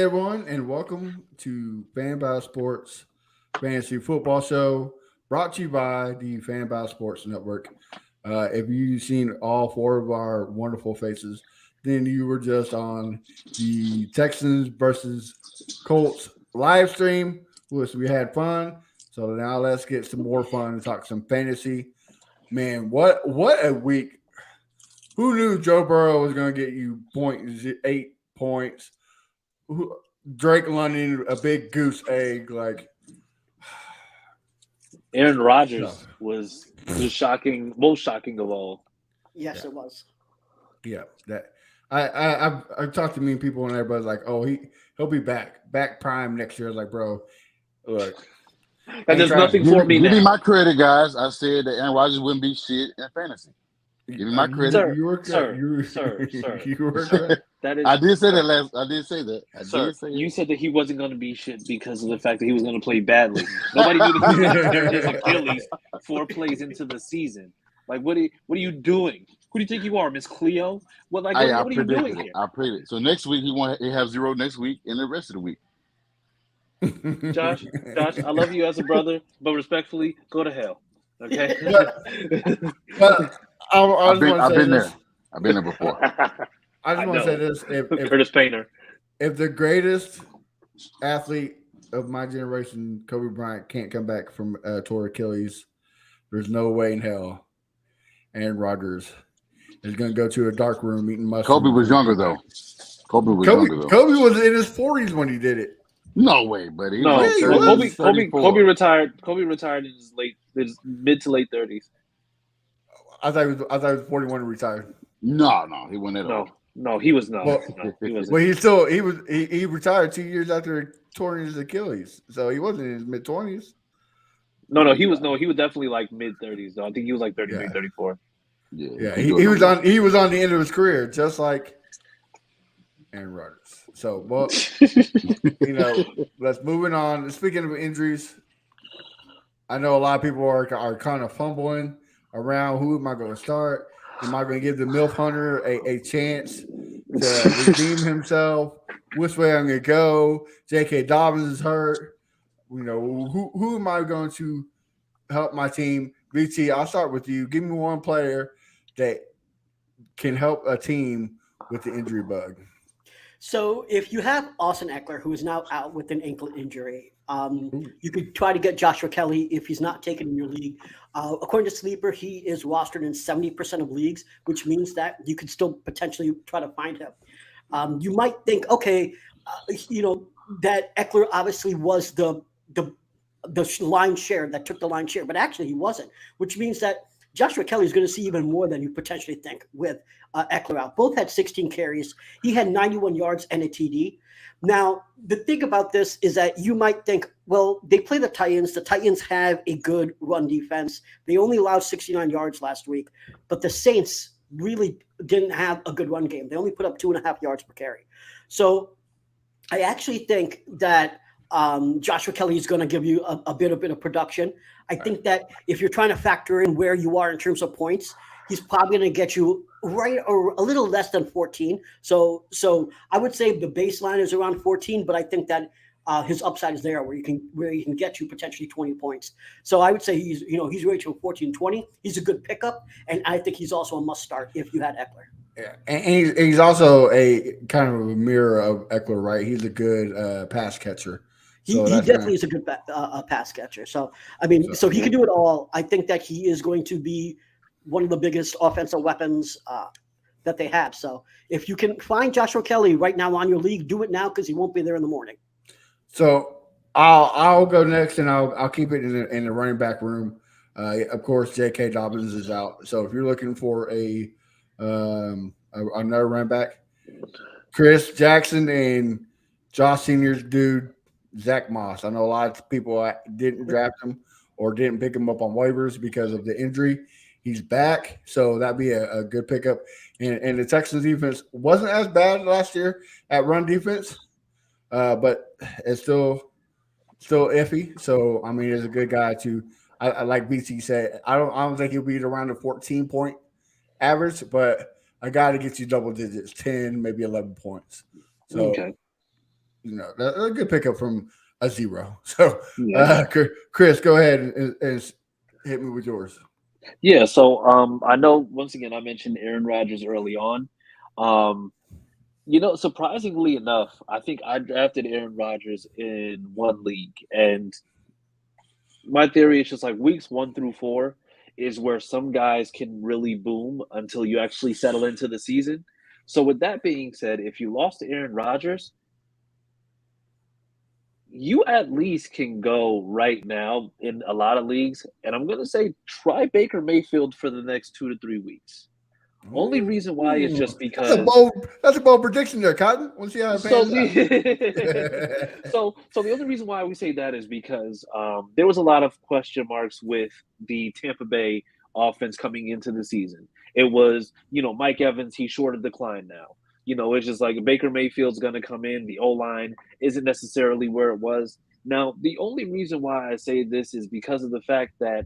everyone, and welcome to Fanbow Sports Fantasy Football Show, brought to you by the Fanbow Sports Network. If you've seen all four of our wonderful faces, then you were just on the Texans versus Colts live stream, which we had fun. So now let's get some more fun and talk some fantasy. Man, what a week! Who knew Joe Burrow was going to get you 0.8 points? Drake London, a big goose egg, like Aaron no. Rodgers was shocking, most shocking of all. Yes, Yeah, it was. yeah. That I've talked to many people and everybody's like, oh, he'll be back prime next year. I was like, bro, look, I And ain't there's trying nothing to for me Give me now, my credit, guys. I said that Aaron Rodgers wouldn't be shit in fantasy. Give me my credit. sir, you were sir, you sir, sir, you were sir. correct. That is, I did say that sir, last. I did say that. I sir. did say You it. said that he wasn't going to be shit because of the fact that he was going to play badly. Nobody knew that he was going to tear his Achilles 4 plays into the season. Like, what are you doing? Who do you think you are, Miss Cleo? What, like, I what are you doing predicted it. here, I predicted it. So next week he have zero next week and the rest of the week. Josh? Josh, I love you as a brother, but respectfully, go to hell. Okay. But I just want to I've say been this. there. I've been there before. I just I want to say know. this: Curtis Painter. if the greatest athlete of my generation, Kobe Bryant, can't come back from tore Achilles, there's no way in hell Aaron Rodgers is going to go to a dark room eating mushrooms. Kobe was when he younger comes back. though. Kobe was younger though. Kobe was in his 40s when he did it. No way, buddy. He was No, like Yeah, he 30, was. Kobe 34. retired. Kobe retired in his mid to late 30s. I thought he was 41 and retired. No, he wasn't that No, old. no, he was no, Well, no, he wasn't. Well, he retired 2 years after torn his Achilles, so he wasn't in his mid 20s. No, he was definitely like mid 30s though. I think he was like 33, Yeah, 34. yeah. couldn't do it He no was more. he was on the end of his career, just like Aaron Rodgers. So, well, let's moving on. Speaking of injuries, I know a lot of people are kind of fumbling around. Who am I going to start? Am I going to give the MILF Hunter a chance to redeem himself? Which way I'm going to go? J.K. Dobbins is hurt. Who am I going to help my team? VT, I'll start with you. Give me one player that can help a team with the injury bug. So if you have Austin Eckler, who is now out with an ankle injury, Ooh. you could try to get Joshua Kelly if he's not taken in your league. According to Sleeper, he is rostered in 70% of leagues, which means that you could still potentially try to find him. You might think, okay, that Eckler obviously was the line share that took the line share, but actually he wasn't, which means that Joshua Kelly is going to see even more than you potentially think with Eckler out. Both had 16 carries. He had 91 yards and a TD. Now, the thing about this is that you might think, well, they play the Titans. The Titans have a good run defense. They only allowed 69 yards last week, but the Saints really didn't have a good run game. They only put up 2.5 yards per carry. So I actually think that Joshua Kelly is going to give you a bit of production. I think that if you're trying to factor in where you are in terms of points, he's probably going to get you right or a little less than 14. So I would say the baseline is around 14, but I think that his upside is there where he can get you potentially 20 points. So I would say he's rated to 14, 20. He's a good pickup, and I think he's also a must start if you had Eckler. Yeah, and he's also a kind of a mirror of Eckler, right? He's a good pass catcher. He So that's definitely is a good pass catcher. So, I mean, so he can do it all. I think that he is going to be one of the biggest offensive weapons that they have. So if you can find Joshua Kelly right now on your league, do it now because he won't be there in the morning. So I'll go next, and I'll keep it in the running back room. Of course, J.K. Dobbins is out. So if you're looking for another running back, Chris Jackson and Josh Senior's dude, Zach Moss. I know a lot of people didn't draft him or didn't pick him up on waivers because of the injury. He's back, so that'd be a good pickup. And the Texans defense wasn't as bad last year at run defense, but it's still iffy. So I mean, it's a good guy to. I like BT said. I don't think he'll be around the 14-point average, but a guy to get you double digits, 10, maybe 11 points. So Okay. that's a good pickup from a 0. So, Yeah. Chris, go ahead and hit me with yours. Yeah, so I know once again I mentioned Aaron Rodgers early on. Um, surprisingly enough, I think I drafted Aaron Rodgers in one league, and my theory is just like weeks 1 through 4 is where some guys can really boom until you actually settle into the season. So with that being said, if you lost to Aaron Rodgers, you at least can go right now in a lot of leagues, and I'm gonna say try Baker Mayfield for the next 2 to 3 weeks. Only reason why is just That's a because bold prediction there, Cotton. We'll see how it so pans out. the so the only reason why we say that is because there was a lot of question marks with the Tampa Bay offense coming into the season. It was, Mike Evans, he's short of decline now. It's just like Baker Mayfield's going to come in. The O line isn't necessarily where it was. Now, the only reason why I say this is because of the fact that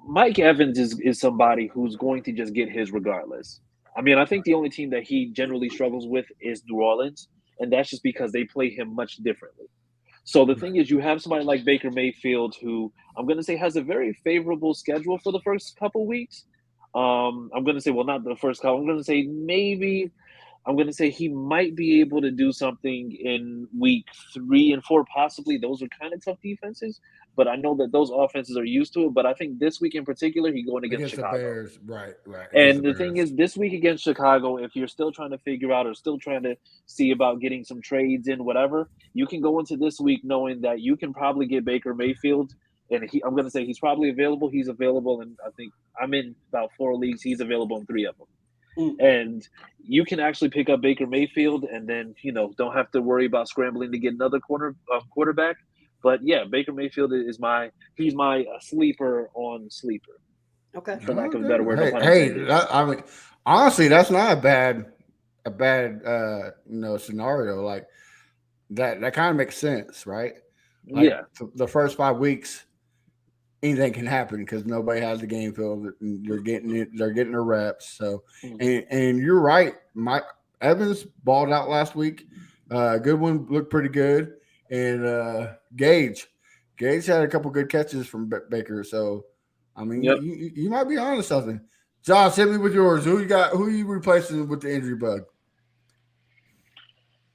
Mike Evans is somebody who's going to just get his regardless. I mean, I think the only team that he generally struggles with is New Orleans, and that's just because they play him much differently. So the thing is, you have somebody like Baker Mayfield, who I'm going to say has a very favorable schedule for the first couple weeks. I'm going to say, well, not the first couple. I'm going to say maybe. I'm going to say he might be able to do something in week 3 and 4, possibly. Those are kind of tough defenses, but I know that those offenses are used to it. But I think this week in particular, he's going against Against the Chicago. Bears, right. Against And the thing Bears. is, this week against Chicago, if you're still trying to figure out or still trying to see about getting some trades in, whatever, you can go into this week knowing that you can probably get Baker Mayfield. And I'm going to say he's probably available. He's available, and I think I'm in about 4 leagues. He's available in 3 of them. And you can actually pick up Baker Mayfield, and then don't have to worry about scrambling to get another quarterback. But yeah, Baker Mayfield is my sleeper on sleeper. Okay. For lack of a better word, no pun Hey, intended. I mean, honestly, that's not a bad scenario. Like that kind of makes sense, right? Like, Yeah. the first 5 weeks, anything can happen because nobody has the game filled. They're getting it. They're getting their reps. So, and you're right. Mike Evans balled out last week. Goodwin looked pretty good, and Gage had a couple good catches from Baker. So, I mean, Yep. you might be onto something. Josh, hit me with yours. Who you got? Who you replacing with the injury bug?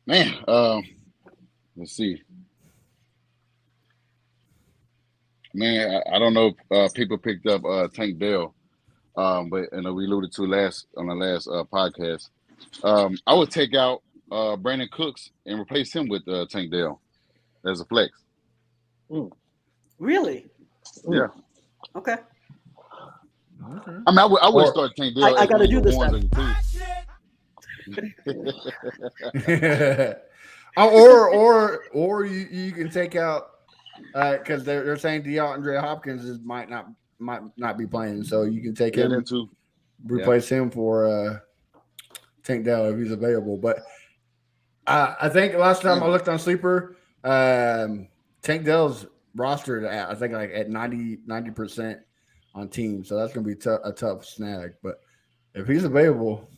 Man, let's see. Man, I don't know if people picked up Tank Dell, but we alluded to on the last podcast. I would take out Brandon Cooks and replace him with Tank Dell as a flex. Really? Yeah. Okay. I mean, I would start Tank Dell. I got to do this then. or you can take out because they're saying DeAndre Hopkins might not be playing, so you can take him too. Replace him for Tank Dell if he's available. But I think last time I looked on Sleeper, Tank Dell's rostered at, I think, like at 90% on teams, so that's going to be a tough snag. But if he's available,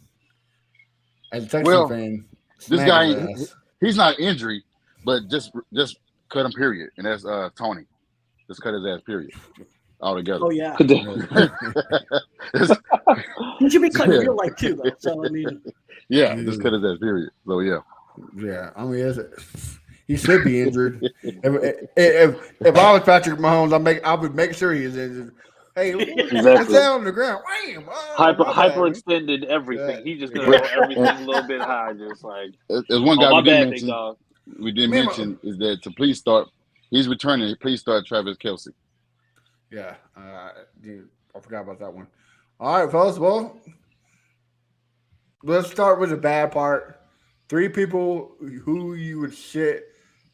as a Texan fan, this guy, he's not injury, but just cut him, period. And that's Tony. Just cut his ass, period. Altogether. Oh yeah. He should be cut in real life too, though. So I mean. Yeah, just cut his ass, period. So yeah. Yeah, I mean, he should be injured. if I was Patrick Mahomes, I would make sure he is injured. Hey, get down on the ground. Wham! Hyperextended everything. Yeah. He just gonna go everything a little bit high, just like. There's one guy we didn't mention is that to please start. He's returning. Please start Travis Kelce. Yeah, I forgot about that one. All right, fellas. Well, let's start with the bad part. 3 people who you would shit.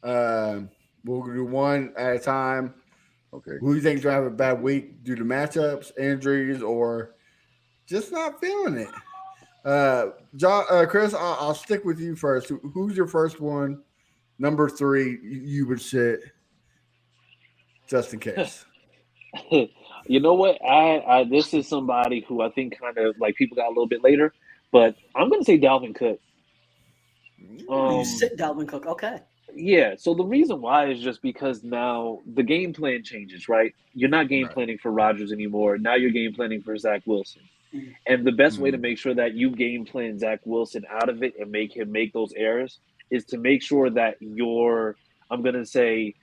We'll do one at a time. Okay. Who do you think is going to have a bad week due to matchups, injuries, or just not feeling it? Chris, I'll stick with you first. Who's your first one? Number 3, you would shit just in case. You know what? I this is somebody who I think kind of like people got a little bit later, but I'm going to say Dalvin Cook. You sit Dalvin Cook. Okay. Yeah, so the reason why is just because now the game plan changes, right? You're not game Right. planning for Rodgers anymore. Now you're game planning for Zach Wilson. Mm. And the best way to Mm. make sure that you game plan Zach Wilson out of it and make him make those errors is to make sure that I'm going to say,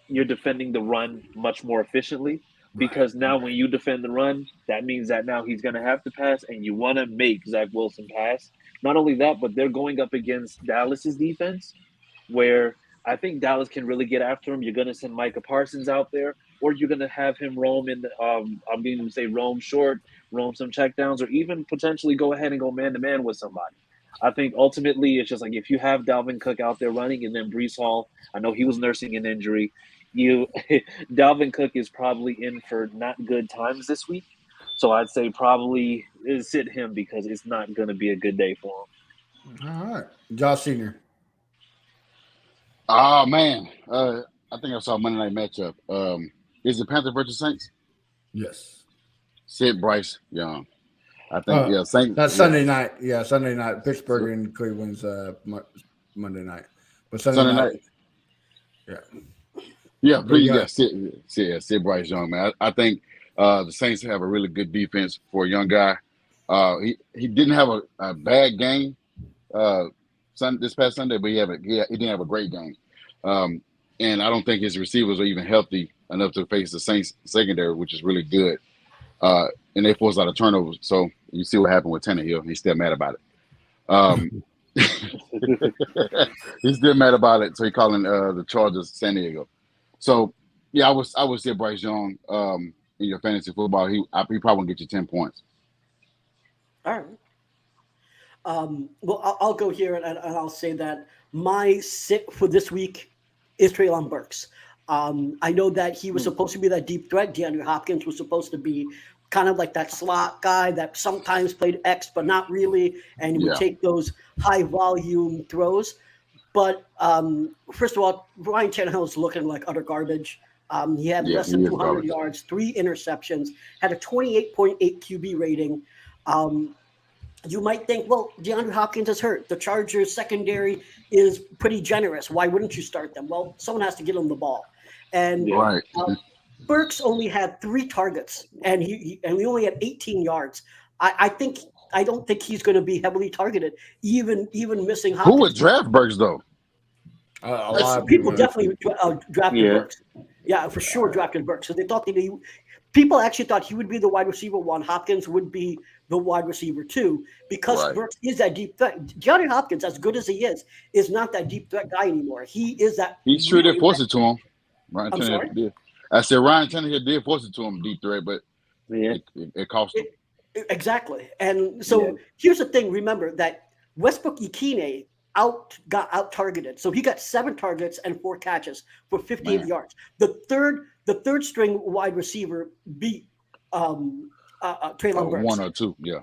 you're defending the run much more efficiently. Because now when you defend the run, that means that now he's going to have to pass, and you want to make Zach Wilson pass. Not only that, but they're going up against Dallas's defense, where I think Dallas can really get after him. You're going to send Micah Parsons out there, or you're going to have him roam in. I'm going to say roam short, roam some checkdowns, or even potentially go ahead and go man to man with somebody. I think ultimately it's just like if you have Dalvin Cook out there running, and then Brees Hall, I know he was nursing an injury. Dalvin Cook is probably in for not good times this week. So I'd say probably sit him because it's not going to be a good day for him. All right. Josh Senior. Oh man, I think I saw a Monday night matchup. Is it Panthers versus Saints? Yes. Sid Bryce Young. I think Saints. That's Sunday night. Yeah, Sunday night. Pittsburgh and Cleveland's Monday night. But Sunday night. Yeah. Sid Bryce Young, man. I think the Saints have a really good defense for a young guy. He didn't have a bad game this past Sunday, but he didn't have a great game. And I don't think his receivers are even healthy enough to face the Saints secondary, which is really good. And they forced a lot of turnovers. So you see what happened with Tannehill. He's still mad about it. He's still mad about it. So he's calling the Chargers San Diego. So yeah, I would say Bryce Young in your fantasy football. He probably won't get you 10 points. All right. Well, I'll go here and I'll say that my sit for this week is Treylon Burks. I know that he was supposed to be that deep threat. DeAndre Hopkins was supposed to be kind of like that slot guy that sometimes played X, but not really, and he would take those high volume throws. But first of all, Ryan Tannehill is looking like utter garbage. He had less than 200 yards, 3 interceptions, had a 28.8 QB rating. You might think, well, DeAndre Hopkins is hurt. The Chargers secondary is pretty generous. Why wouldn't you start them? Well, someone has to get him the ball. And Burks only had 3 targets, and he only had 18 yards. I don't think he's going to be heavily targeted, even missing Hopkins. Who would draft Burks though? A lot of people definitely drafted Burks. Yeah, for sure drafted Burks. So they thought people actually thought he would be the wide receiver 1. Hopkins would be the wide receiver 2 because Burks is that deep threat. DeAndre Hopkins, as good as he is not that deep threat guy anymore. He is that. He's true to force it to him. Ryan Tannehill did. I said Ryan Tannehill did force it to him deep threat, but it cost him. Exactly. And so here's the thing. Remember that Westbrook Ikine got out targeted. So he got 7 targets and 4 catches for 58 yards. The third string wide receiver beat Treylon Burks. 1 or 2, yeah.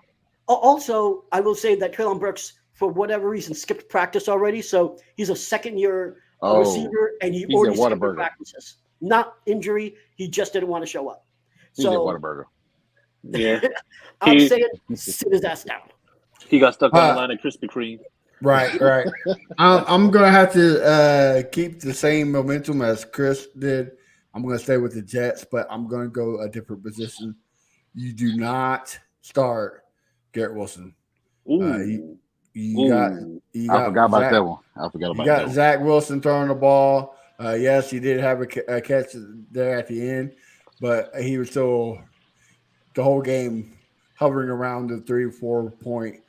Also, I will say that Treylon Burks, for whatever reason, skipped practice already. So he's a second-year receiver, and he's already skipped practices. Not injury. He just didn't want to show up. He's a Whataburger. Yeah. I'm saying sit his ass down. He got stuck on the line of Krispy Kreme. Right. I'm going to have to keep the same momentum as Chris did. I'm going to stay with the Jets, but I'm going to go a different position. You do not start Garrett Wilson. You got I forgot about that one. I forgot about that one. Zach Wilson throwing the ball. Yes, he did have a catch there at the end, but he was still the whole game hovering around the 3 or 4 point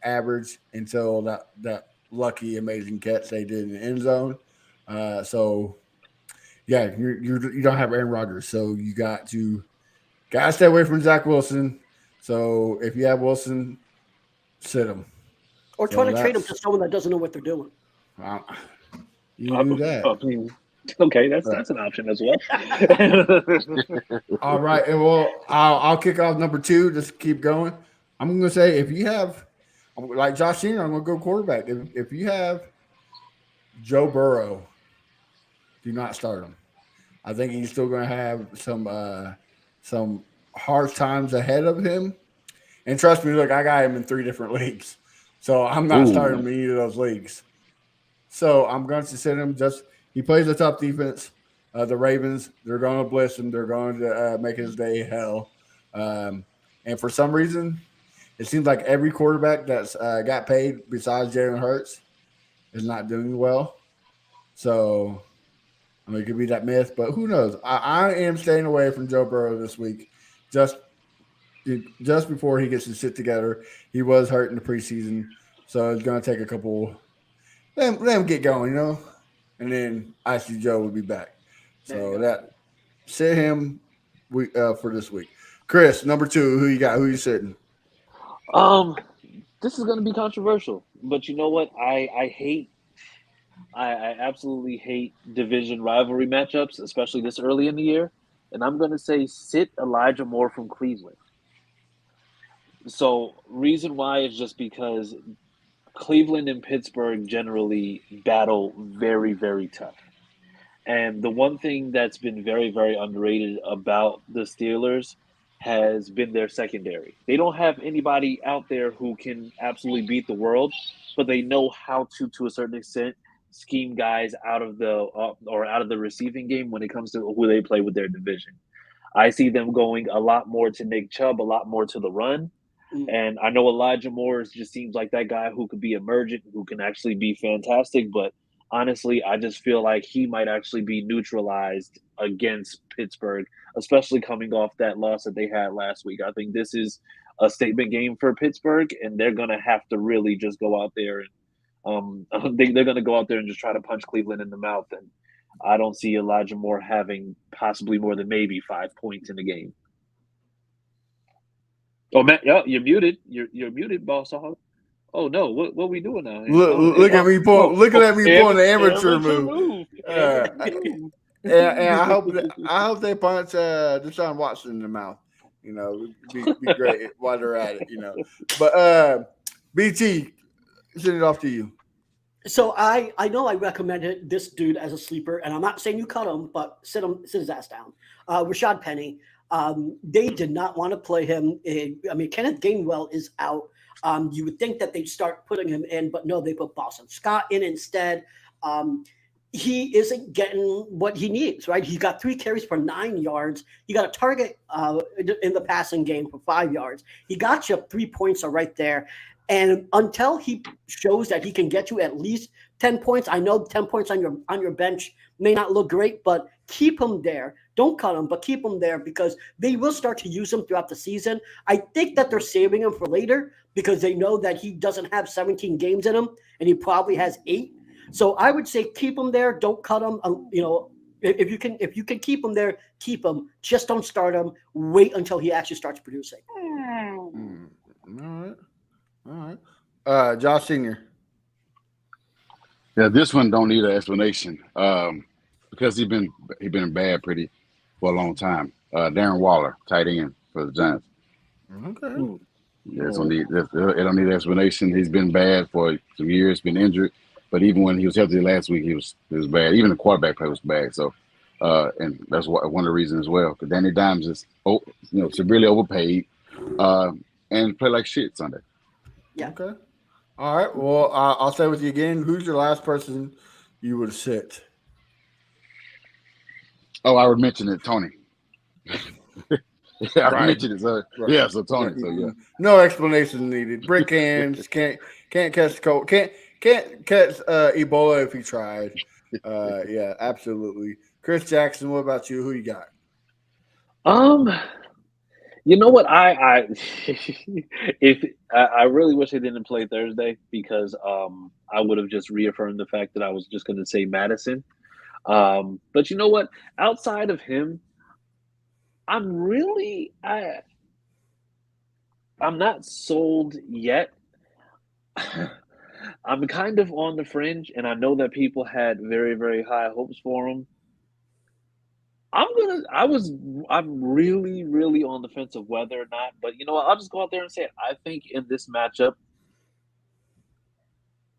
average until that lucky, amazing catch they did in the end zone. So, yeah, you don't have Aaron Rodgers, so you got to stay away from Zach Wilson. So if you have Wilson, sit him. Or try to trade him to someone that doesn't know what they're doing. You do that. Okay, that's an option as well. All right, and well, I'll kick off number 2. Just keep going. I'm going to say if you have, like Josh Senior, I'm going to go quarterback. If you have Joe Burrow, do not start him. I think he's still going to have some hard times ahead of him. And trust me, look, I got him in 3 different leagues. So I'm not Ooh. starting him in either of those leagues. So I'm going to sit him. He plays a tough defense. The Ravens, they're going to blitz him. They're going to make his day hell. And for some reason, it seems like every quarterback that's got paid besides Jalen Hurts is not doing well. So, I mean, it could be that myth, but who knows? I am staying away from Joe Burrow this week. Just before he gets his shit together, he was hurt in the preseason, so it's going to take a couple. Let him get going, and then Icy Joe will be back. So that sit him for this week. Chris, number 2, who you got? Who you sitting? This is going to be controversial, but you know what? I absolutely hate division rivalry matchups, especially this early in the year. And I'm going to say sit Elijah Moore from Cleveland. So reason why is just because Cleveland and Pittsburgh generally battle very, very tough. And the one thing that's been very, very underrated about the Steelers has been their secondary. They don't have anybody out there who can absolutely beat the world, but they know how to a certain extent, scheme guys out of the receiving game when it comes to who they play with their division. I see them going a lot more to Nick Chubb, a lot more to the run. And I know Elijah Moore just seems like that guy who could be emergent, who can actually be fantastic. But honestly, I just feel like he might actually be neutralized against Pittsburgh, especially coming off that loss that they had last week. I think this is a statement game for Pittsburgh, and they're going to have to really just go out there and they're going to go out there and just try to punch Cleveland in the mouth. And I don't see Elijah Moore having possibly more than maybe 5 points in the game. Oh, Matt, yeah, you're muted. You're muted, boss hog. Oh no, what are we doing now? Look at me pulling the amateur move. Amateur And I hope they punch Deshaun Watson in the mouth. It'd be great while they're at it. But BT, send it off to you. So I know I recommended this dude as a sleeper, and I'm not saying you cut him, but sit his ass down. Rashad Penny. They did not want to play him. Kenneth Gainwell is out. You would think that they'd start putting him in, but no, they put Boston Scott in instead. He isn't getting what he needs, right? He got 3 carries for 9 yards. He got a target in the passing game for 5 yards. He got you 3 points right there. And until he shows that he can get you at least 10 points, I know 10 points on your bench may not look great, but keep him there. Don't cut him, but keep him there because they will start to use him throughout the season. I think that they're saving him for later because they know that he doesn't have 17 games in him and he probably has 8. So I would say keep him there. Don't cut him. If you can keep him there, keep him. Just don't start him. Wait until he actually starts producing. All right. Josh Senior. Yeah, this one don't need an explanation because he been bad pretty for a long time. Darren Waller, tight end for the Giants. Okay. Yeah, it don't need an explanation. He's been bad for some years, been injured, but even when he was healthy last week, he was bad. Even the quarterback play was bad. So, and that's one of the reasons as well. Because Danny Dimes is severely overpaid and play like shit Sunday. Yeah. Okay. All right. Well, I'll stay with you again. Who's your last person you would sit? Oh, I would mention it, Tony. I Right. mentioned it. So, Right. Yeah, so Tony. So yeah. No explanation needed. Brick hands can't catch the cold. Can't catch Ebola if he tried. Yeah, absolutely. Chris Jackson, what about you? Who you got? You know what? I really wish they didn't play Thursday because I would have just reaffirmed the fact that I was just going to say Madison. But you know what? Outside of him, I'm not sold yet. I'm kind of on the fringe, and I know that people had very, very high hopes for him. I'm really, really on the fence of whether or not, but you know what? I'll just go out there and say it. I think in this matchup,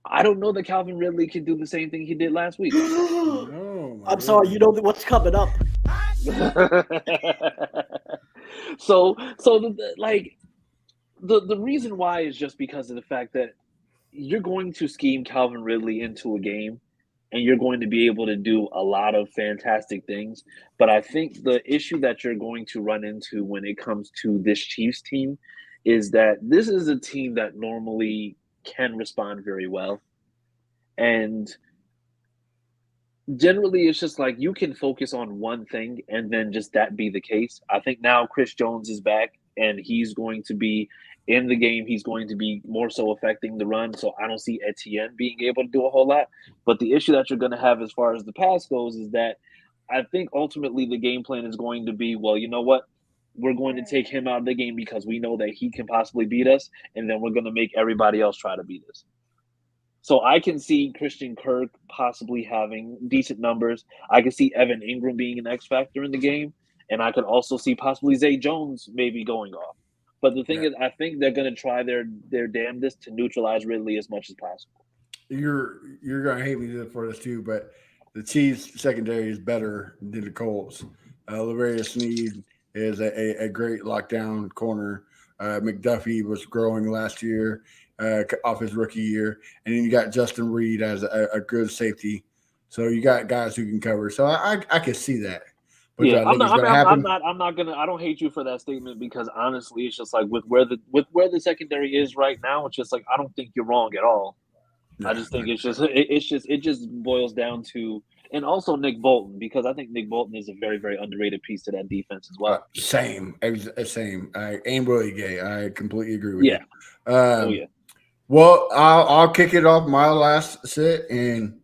I don't know that Calvin Ridley can do the same thing he did last week. I'm sorry, you know what's coming up. So the reason why is just because of the fact that you're going to scheme Calvin Ridley into a game, and you're going to be able to do a lot of fantastic things. But I think the issue that you're going to run into when it comes to this Chiefs team is that this is a team that normally can respond very well. And generally, it's just like you can focus on one thing and then just that be the case. I think now Chris Jones is back and he's going to be in the game. He's going to be more so affecting the run. So I don't see Etienne being able to do a whole lot. But the issue that you're going to have as far as the pass goes is that I think ultimately the game plan is going to be, well, you know what? We're going to take him out of the game because we know that he can possibly beat us. And then we're going to make everybody else try to beat us. So I can see Christian Kirk possibly having decent numbers. I can see Evan Ingram being an X factor in the game, and I could also see possibly Zay Jones maybe going off. But the thing is, I think they're going to try their damnedest to neutralize Ridley as much as possible. You're gonna hate me for this too, but the Chiefs secondary is better than the Colts. Lavarius Sneed is a great lockdown corner. McDuffie was growing last year. Off his rookie year, and then you got Justin Reed as a good safety. So you got guys who can cover. So I can see that. But Yeah, I'm not. I'm not gonna. I don't hate you for that statement because honestly, it's just like with where the secondary is right now, it's just like I don't think you're wrong at all. I just think it just boils down to, and also Nick Bolton, because I think Nick Bolton is a very, very underrated piece to that defense as well. Same. I ain't really gay. I completely agree with you. Yeah. Well, I'll kick it off my last sit, and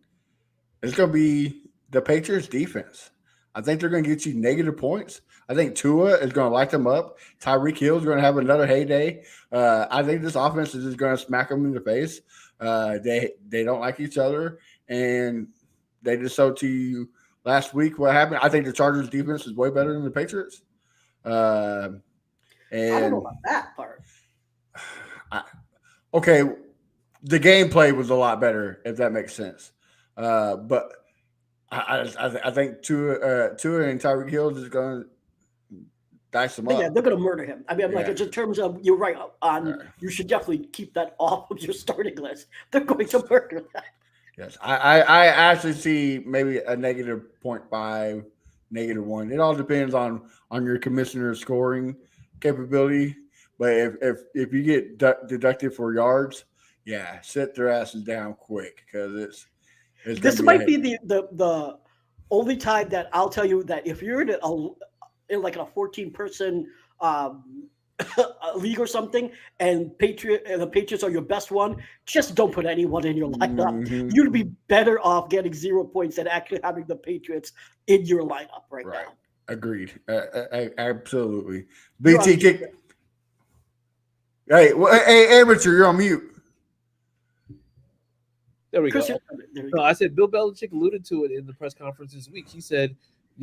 it's going to be the Patriots defense. I think they're going to get you negative points. I think Tua is going to light them up. Tyreek Hill is going to have another heyday. I think this offense is just going to smack them in the face. They don't like each other, and they just showed to you last week what happened. I think the Chargers defense is way better than the Patriots. And I don't know about that part. Okay, the gameplay was a lot better, if that makes sense. But I think Tua and Tyreek Hill is going to dice them up. Yeah, they're going to murder him. I mean, like, in terms of, you're right. You should definitely keep that off of your starting list. They're going to murder that. Yes, I actually see maybe a -0.5, -1. It all depends on your commissioner's scoring capability. But if you get deducted for yards, yeah, sit their asses down quick because it's this might be the only time that I'll tell you that if you're in like a 14-person league or something, and the Patriots are your best one, just don't put anyone in your lineup. Mm-hmm. You'd be better off getting 0 points than actually having the Patriots in your lineup right now. Agreed. Absolutely. BT kick. Hey, amateur, you're on mute. There we go. No, I said Bill Belichick alluded to it in the press conference this week. He said,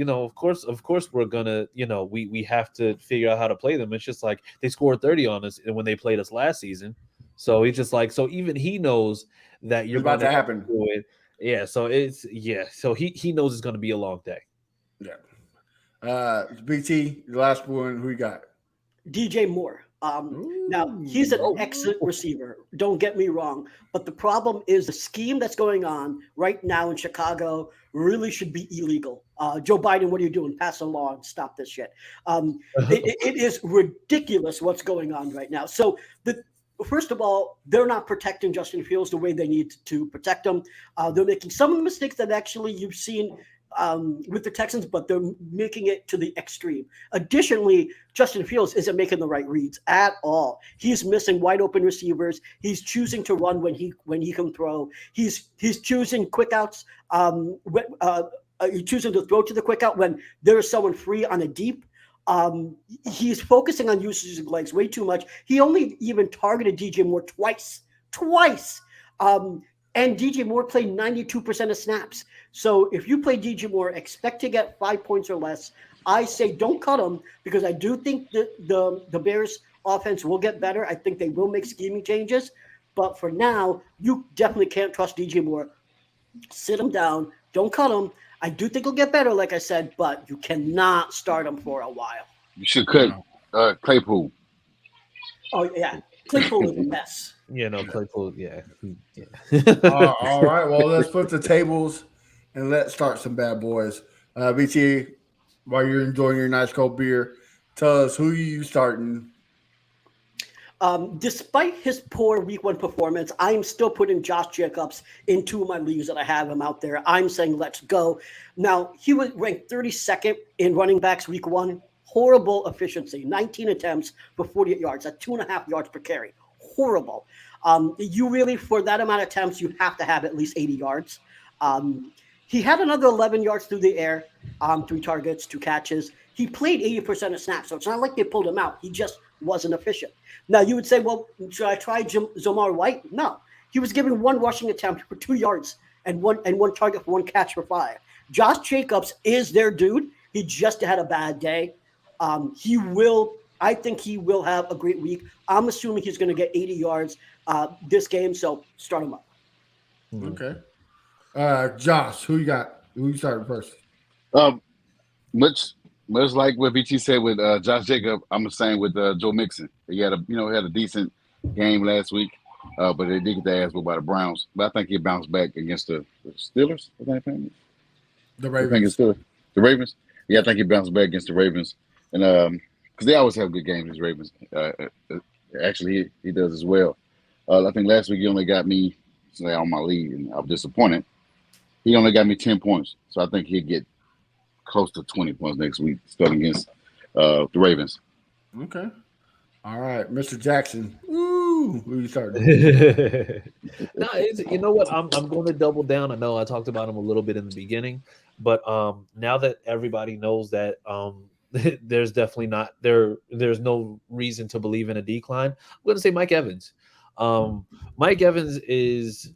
of course, we're gonna, we have to figure out how to play them. It's just like they scored 30 on us when they played us last season. So he's just like, so even he knows that you're about to happen. Yeah. So So he knows it's going to be a long day. Yeah. BT, the last one, who you got? DJ Moore. Now, he's an excellent receiver. Don't get me wrong. But the problem is the scheme that's going on right now in Chicago really should be illegal. Joe Biden, what are you doing? Pass a law and stop this shit. It is ridiculous what's going on right now. So first of all, they're not protecting Justin Fields the way they need to protect him. They're making some of the mistakes that actually you've seen with the Texans, but they're making it to the extreme. Additionally, Justin Fields isn't making the right reads at all. He's missing wide open receivers. He's choosing to run when he can throw. He's choosing quick outs. He's choosing to throw to the quick out when there is someone free on a deep. He's focusing on using his legs way too much. He only even targeted DJ Moore twice. And DJ Moore played 92% of snaps. So if you play DJ Moore, expect to get 5 points or less. I say don't cut him because I do think the Bears offense will get better. I think they will make scheming changes. But for now, you definitely can't trust DJ Moore. Sit him down. Don't cut him. I do think he'll get better, like I said, but you cannot start him for a while. You should cut Claypool. Oh, yeah. Claypool is a mess. Claypool, yeah. All right. Well, let's flip the tables and let's start some bad boys. BT, while you're enjoying your nice cold beer, tell us who you starting. Despite his poor week 1 performance, I'm still putting Josh Jacobs in 2 of my leagues that I have him out there. I'm saying let's go. Now, he was ranked 32nd in running backs week 1. Horrible efficiency, 19 attempts for 48 yards, at 2.5 yards per carry. Horrible. You really, for that amount of attempts, you have to have at least 80 yards. He had another 11 yards through the air, 3 targets, 2 catches. He played 80% of snaps, so it's not like they pulled him out. He just wasn't efficient. Now, you would say, well, should I try Zamar White? No. He was given 1 rushing attempt for 2 yards and one target for 1 catch for 5. Josh Jacobs is their dude. He just had a bad day. I think he will have a great week. I'm assuming he's going to get 80 yards this game, so start him up. Okay. Josh, who you got? Who you starting first? Much like what BT said with Josh Jacob, I'm the same with Joe Mixon. He had a decent game last week, but they did get their ass whooped by the Browns. But I think he bounced back against the Steelers. The I think Ravens. it's the Ravens. Yeah, I think he bounced back against the Ravens, and because they always have good games, these Ravens. Actually, he does as well. I think last week he only got me on my lead, and I was disappointed. He only got me 10 points, so I think he'll get close to 20 points next week, starting against the Ravens. Okay. All right, Mr. Jackson. Woo! Who you starting? No, you know what? I'm going to double down. I know I talked about him a little bit in the beginning, but now that everybody knows that there's definitely not there's no reason to believe in a decline, I'm going to say Mike Evans. Mike Evans is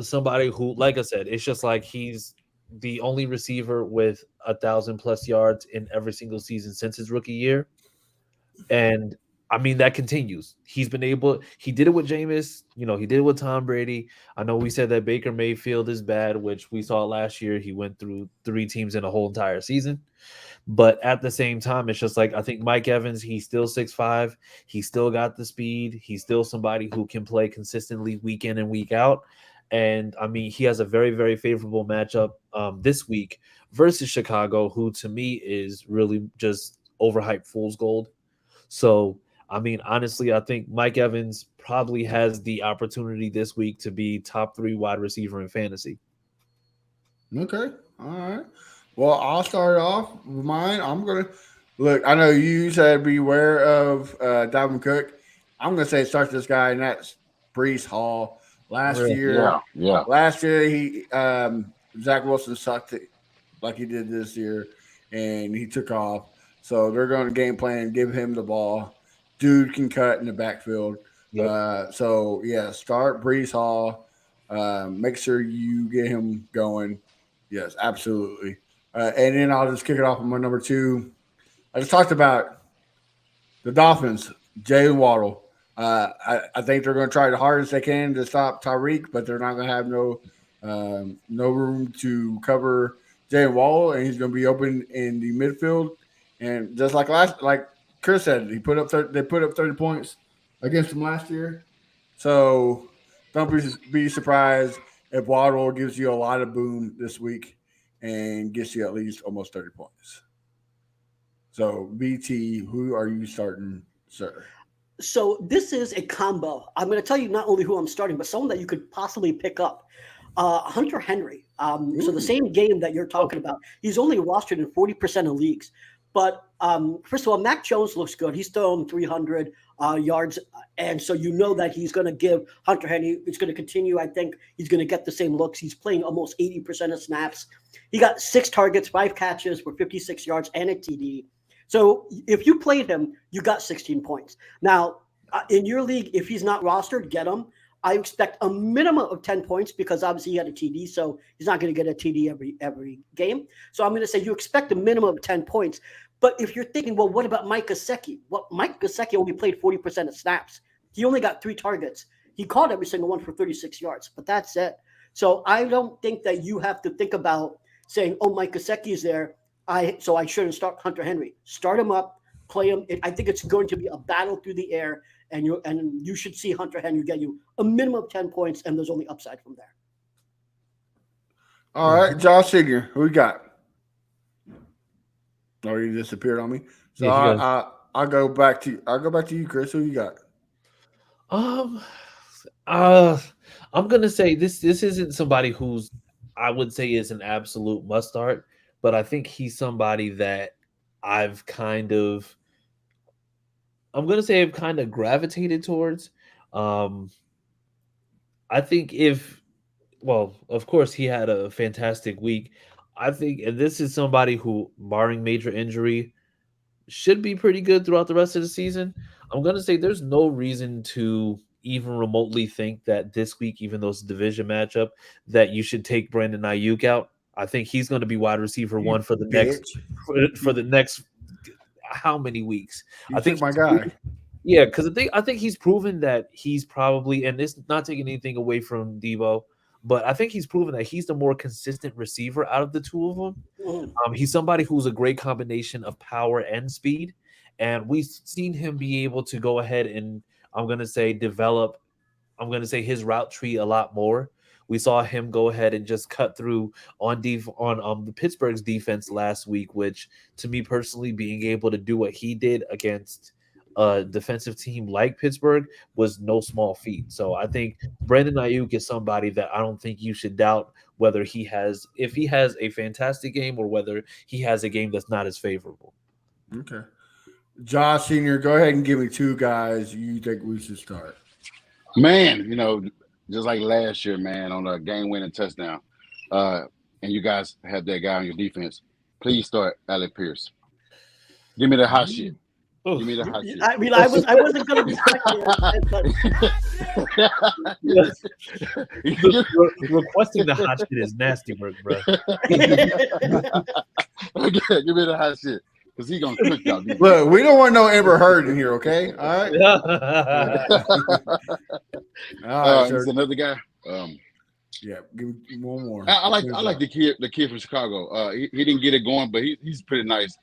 somebody who, like I said, it's just like he's the only receiver with 1,000+ yards in every single season since his rookie year. And I mean, that continues. He did it with Jameis, he did it with Tom Brady. I know we said that Baker Mayfield is bad, which we saw last year. He went through 3 teams in a whole entire season. But at the same time, it's just like, I think Mike Evans, he's still 6'5". He still got the speed. He's still somebody who can play consistently week in and week out. And I mean, he has a very, very favorable matchup this week versus Chicago, who to me is really just overhyped fool's gold. So, I mean, honestly, I think Mike Evans probably has the opportunity this week to be top 3 wide receiver in fantasy. Okay. All right. Well, I'll start off with mine. I'm going to look. I know you said beware of Dalvin Cook. I'm going to say start this guy, and that's Breece Hall. Last year, he Zach Wilson sucked it like he did this year, and he took off. So they're going to game plan, give him the ball. Dude can cut in the backfield. Yep. Start Breece Hall. Make sure you get him going. Yes, absolutely. And then I'll just kick it off with my number 2. I just talked about the Dolphins, Jaylen Waddle. I think they're going to try the hardest they can to stop Tyreek, but they're not going to have no room to cover Jaylen Waddle, and he's going to be open in the midfield. And just like Chris said, they put up 30 points against him last year. So don't be surprised if Waddle gives you a lot of boom this week and gets you at least almost 30 points. So BT, who are you starting, sir? So this is a combo. I'm going to tell you not only who I'm starting, but someone that you could possibly pick up. Hunter Henry. So the same game that you're talking about, he's only rostered in 40% of leagues. But first of all, Mac Jones looks good. He's throwing 300 yards. And so you know that he's going to give Hunter Henry, it's going to continue. I think he's going to get the same looks. He's playing almost 80% of snaps. He got 6 targets, 5 catches for 56 yards and a TD. So if you played him, you got 16 points. Now, in your league, if he's not rostered, get him. I expect a minimum of 10 points because obviously he had a TD, so he's not going to get a TD every game. So I'm going to say you expect a minimum of 10 points. But if you're thinking, well, what about Mike Gesicki? Well, Mike Gesicki only played 40% of snaps. He only got 3 targets. He caught every single one for 36 yards, but that's it. So I don't think that you have to think about saying, oh, Mike Gesicki is there, so I shouldn't start Hunter Henry. Start him up. play him. I think it's going to be a battle through the air, and you should see Hunter Henry get you a minimum of 10 points, and there's only upside from there. All right, Josh Senior, who we got? Oh, you disappeared on me. So Yeah, I'll go back to you, Chris. Who you got? I'm gonna say this isn't somebody who's I would say is an absolute must start, but I think he's somebody that I've kind of gravitated towards. I think of course he had a fantastic week. I think, and this is somebody who, barring major injury, should be pretty good throughout the rest of the season. I'm going to say there's no reason to even remotely think that this week, even though it's a division matchup, that you should take Brandon Ayuk out. I think he's going to be wide receiver one for the next how many weeks? I think my guy. Yeah, because I think he's proven that he's probably, and it's not taking anything away from Debo, but I think he's proven that he's the more consistent receiver out of the two of them. He's somebody who's a great combination of power and speed, and we've seen him be able to go ahead and develop his route tree a lot more. We saw him go ahead and just cut through on the Pittsburgh's defense last week, which to me personally, being able to do what he did against a defensive team like Pittsburgh was no small feat. So I think Brandon Ayuk is somebody that I don't think you should doubt whether if he has a fantastic game or whether he has a game that's not as favorable. Okay. Josh Senior, go ahead and give me two guys you think we should start. Man, just like last year, man, on a game-winning touchdown, and you guys have that guy on your defense, please start Alec Pierce. Give me the hot shit. Give me the hot shit. I mean, I wasn't going to be requesting the hot shit is nasty work, bro. Give me the hot shit. Because he's going to cook y'all. Look, we don't want no Amber Heard in here, okay? All right? All right, he's another guy. Yeah, give me one more. I like the kid from Chicago. He didn't get it going, but he's pretty nice.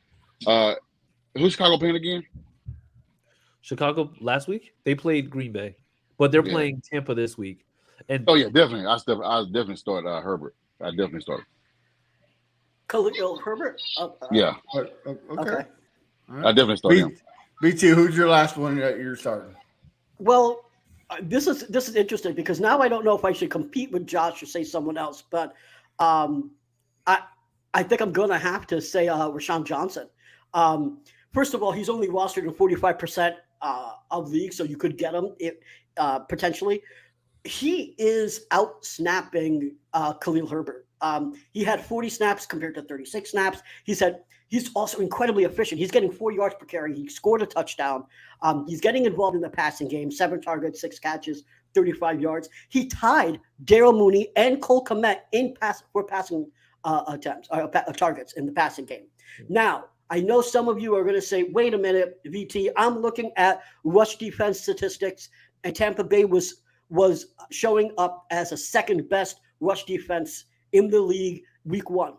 Who's Chicago playing again? Chicago last week they played Green Bay, but they're playing Tampa this week. And definitely. I definitely start Herbert. I definitely start. Khalil Herbert. Yeah. Okay. Okay. I definitely start him. BT, who's your last one that you're starting? Well, this is interesting because now I don't know if I should compete with Josh or say someone else, but I think I'm going to have to say Rashawn Johnson. First of all, he's only rostered in 45% of leagues, so you could get him potentially. He is out snapping Khalil Herbert. He had 40 snaps compared to 36 snaps. He's also incredibly efficient. He's getting 4 yards per carry. He scored a touchdown. He's getting involved in the passing game, 7 targets, 6 catches, 35 yards. He tied Daryl Mooney and Cole Kmet for passing attempts, targets in the passing game. Now, I know some of you are going to say, wait a minute, VT, I'm looking at rush defense statistics, and Tampa Bay was showing up as a second best rush defense in the league week 1.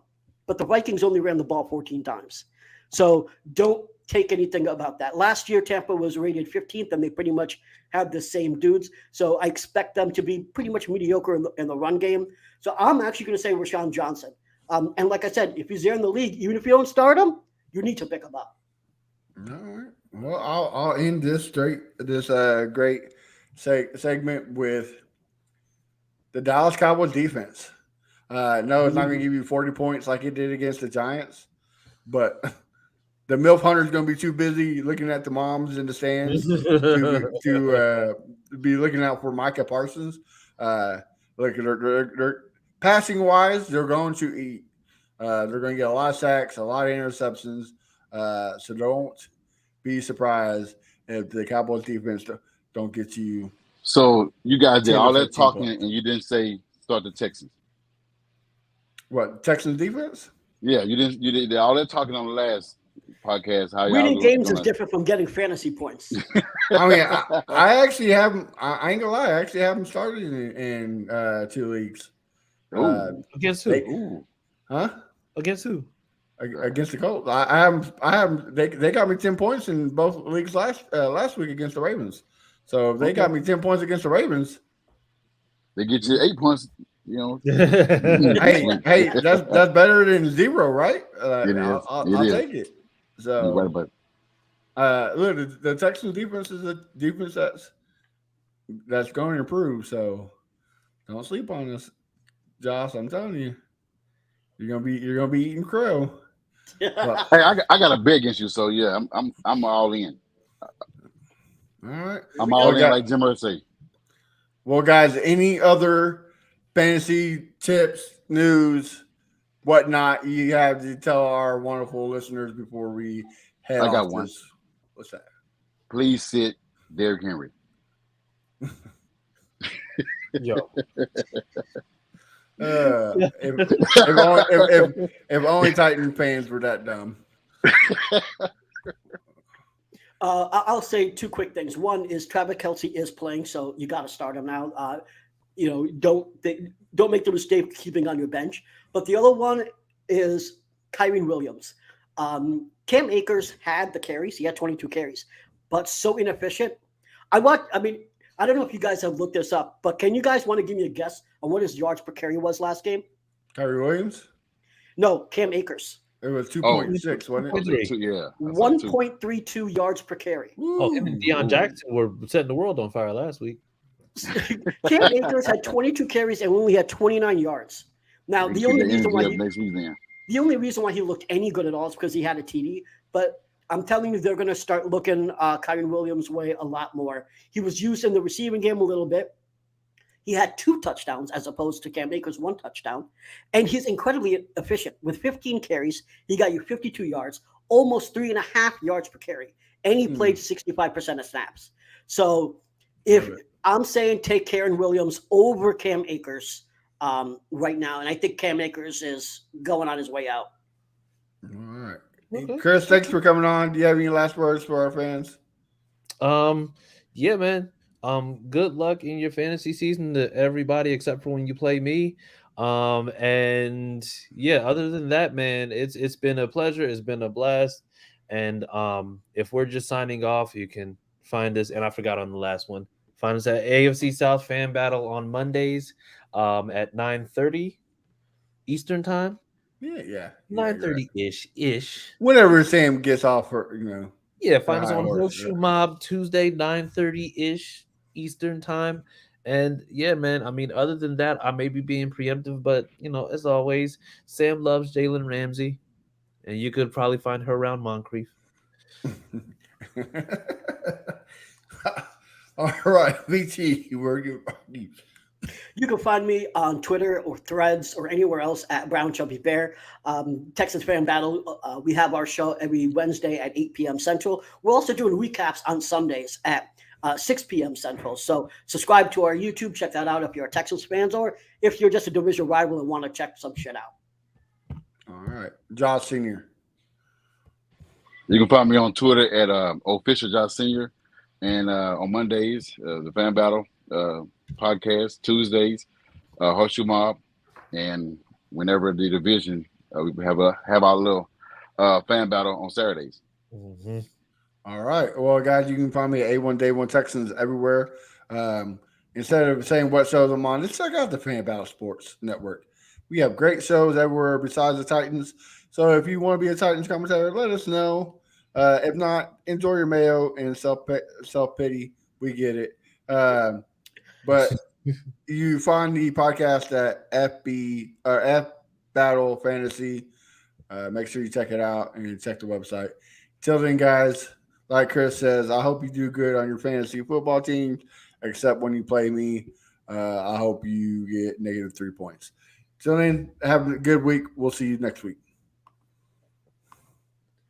But the Vikings only ran the ball 14 times. So don't take anything about that. Last year, Tampa was rated 15th, and they pretty much had the same dudes. So I expect them to be pretty much mediocre in the run game. So I'm actually going to say Rashawn Johnson. And like I said, if he's there in the league, even if you don't start him, you need to pick him up. All right. Well, I'll end this great segment with the Dallas Cowboys defense. No, it's not going to give you 40 points like it did against the Giants, but the MILF hunter is going to be too busy looking at the moms in the stands to be looking out for Micah Parsons. Look, they're passing wise, they're going to eat. They're going to get a lot of sacks, a lot of interceptions. So don't be surprised if the Cowboys defense don't get you. So you guys did all that 15 talking, points. and you didn't say start the Texans. What, Texans defense? Yeah, you didn't. You did all that talking on the last podcast. How Winning y'all games is gonna- different from getting fantasy points. I mean, I actually haven't. I ain't gonna lie. I actually haven't started in 2 leagues. Ooh. against who? They- Ooh. Huh? Against who? against the Colts. I have they got me 10 points in both leagues last week against the Ravens. So if they got me 10 points against the Ravens, They get you 8 points. You know, hey, that's better than 0, right? It is. I'll take it. You're right So about look, the Texans defense is a defense that's going to improve. So don't sleep on us, Josh. I'm telling you, you're gonna be eating crow. But, Hey, I got a bet against you, so yeah, I'm all in. all right, I'm all in, like Jim Murray say. Well, guys, any other fantasy tips, news, whatnot you have to tell our wonderful listeners before we head off? I got one. What's that? Please sit Derrick Henry. Yo. If only Titan fans were that dumb. I'll say two quick things. One is Travis Kelce is playing, so you got to start him now. Don't make the mistake of keeping on your bench. But the other one is Kyren Williams. Cam Akers had the carries. He had 22 carries, but so inefficient. I don't know if you guys have looked this up, but can you guys want to give me a guess on what his yards per carry was last game? Kyrie Williams? No, Cam Akers. It was 2.6, wasn't it? Yeah. 1.32 yards per carry. Oh, him and Deion Jackson were setting the world on fire last week. Cam Akers had 22 carries and only had 29 yards. Now, the only reason why he looked any good at all is because he had a TD. But I'm telling you, they're going to start looking Kyren Williams' way a lot more. He was used in the receiving game a little bit. He had 2 touchdowns as opposed to Cam Akers' 1 touchdown. And he's incredibly efficient. With 15 carries, he got you 52 yards, almost 3.5 yards per carry. And he played 65% of snaps. So if I'm saying take Kyren Williams over Cam Akers right now, and I think Cam Akers is going on his way out. All right. Okay. Chris, thanks for coming on. Do you have any last words for our fans? Yeah, man. Good luck in your fantasy season to everybody except for when you play me. And yeah, other than that, man, it's been a pleasure. It's been a blast. And if we're just signing off, you can find us. And I forgot on the last one. Find us at AFC South Fan Battle on Mondays at 9:30 Eastern time. Yeah. 9:30-ish. Whenever Sam gets off Yeah, find us on Horseshoe Mob Tuesday, 9:30-ish Eastern time. And yeah, man, I mean, other than that, I may be being preemptive, but as always, Sam loves Jalen Ramsey, and you could probably find her around Moncrief. All right, VT, where you? You can find me on Twitter or Threads or anywhere else at Brown Chubby Bear. Texas Fan Battle, we have our show every Wednesday at 8 p.m. Central. We're also doing recaps on Sundays at 6 p.m. Central. So subscribe to our YouTube. Check that out if you're a Texas fans or if you're just a division rival and want to check some shit out. All right. Josh Senior. You can find me on Twitter at official Josh Senior. And on Mondays, the Fan Battle podcast, Tuesdays, Horseshoe Mob, and whenever the division, we have our little fan battle on Saturdays. Mm-hmm. All right. Well, guys, you can find me at A1 Day 1 Texans everywhere. Instead of saying what shows I'm on, just check out the Fan Battle Sports Network. We have great shows everywhere besides the Titans. So if you want to be a Titans commentator, let us know. If not, enjoy your mayo and self-pity. We get it. But you find the podcast at F Battle Fantasy. Make sure you check it out and check the website. Till then, guys, like Chris says, I hope you do good on your fantasy football team, except when you play me. I hope you get -3 points. Till then, have a good week. We'll see you next week.